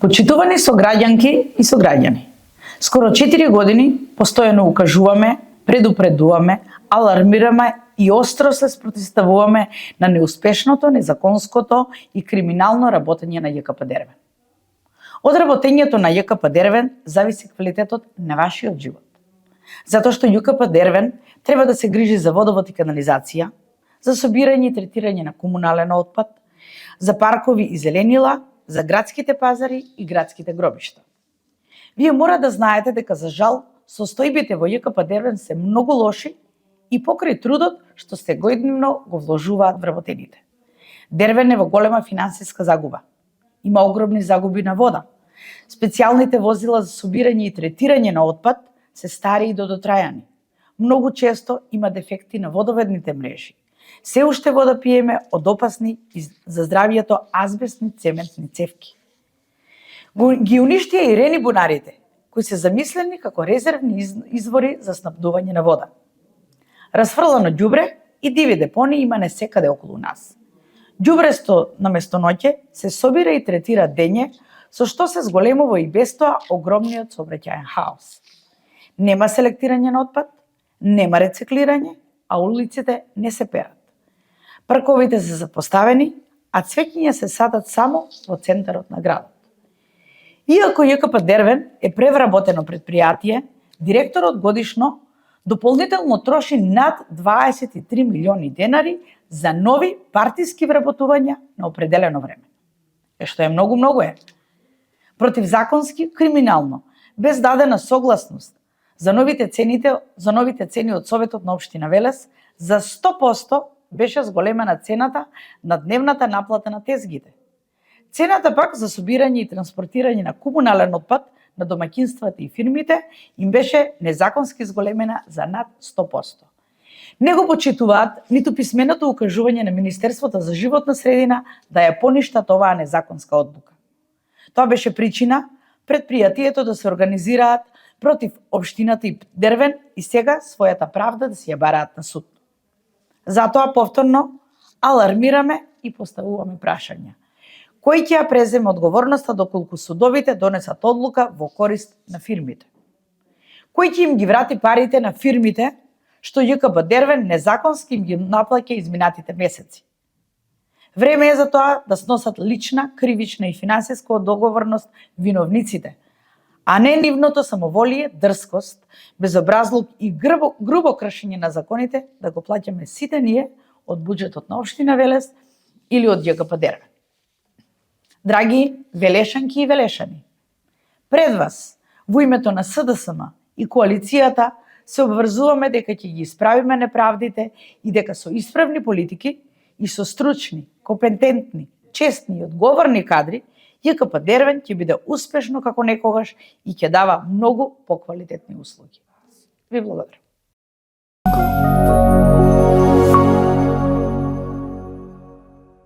Почитувани сограѓанки и сограѓани, скоро 4 години постојано укажуваме, предупредуваме, алармираме и остро се спротивставуваме на неуспешното, незаконското и криминално работење на ЈКП Дервен. Од работењето на ЈКП Дервен зависи квалитетот на вашиот живот. Затоа што ЈКП Дервен треба да се грижи за водовод и канализација, за собирање и третирање на комунален отпад, за паркови и зеленила, за градските пазари и градските гробишта. Вие мора да знаете дека за жал состојбите во ЈКП Дервен се многу лоши и покрај трудот што секојдневно го вложуваат вработените. Дервен е во голема финансиска загуба. Има огромни загуби на вода. Специјалните возила за собирање и третирање на отпад се стари и додотрајани. Многу често има дефекти на водоведните мрежи. Се уште вода пиеме од опасни и за здравието азбестни цементни цевки. Ги уништија и рени бунарите, кои се замислени како резервни извори за снабдување на вода. Расфрлано ѓубре и диви депони има несекаде околу нас. Ѓубресто на место-ноќе се собира и третира дење, со што се зголемува и без тоа огромниот сообраќаен хаос. Нема селектирање на отпад, нема рециклирање, а улиците не се перат. Парковите се запоставени, а цвеќиња се садат само во центарот на градот. Иако ЈКП Дервен е превработено предпријатие, директорот годишно дополнително троши над 23 милиони денари за нови партиски вработувања на определено време. Што е многу е. Противзаконски, криминално, без дадена согласност за новите цени од Советот на општина Велес, за 100% беше зголемена цената на дневната наплата на тезгите. Цената пак за собирање и транспортирање на комунален отпад на домаќинствата и фирмите им беше незаконски зголемена за над 100%. Не го почитуваат ниту писменото укажување на Министерството за животна средина да ја поништат оваа незаконска одлука. Тоа беше причина предпријатието да се организираат против општината и Дервен и сега својата правда да си ја бараат на суд. Затоа повторно алармираме и поставуваме прашања. Кој ќе ја преземе одговорноста доколку судовите донесат одлука во корист на фирмите? Кој ќе им ги врати парите на фирмите што ЈКП Дервен незаконски им ги наплаќа изминатите месеци? Време е за тоа да сносат лична, кривична и финансиска одговорност виновниците, а не нивното самоволие, дрскост, безобразлук и грубо кршење на законите да го плаќаме сите ние од буџетот на општина Велес или од ЈКП Дервен. Драги велешанки и велешани, пред вас, во името на СДСМ и коалицијата, се обврзуваме дека ќе ги исправиме неправдите и дека со исправни политики и со стручни, компетентни, честни и одговорни кадри, ЈКП Дервен ќе биде успешно како некогаш и ќе дава многу поквалитетни услуги. Ви благодарам.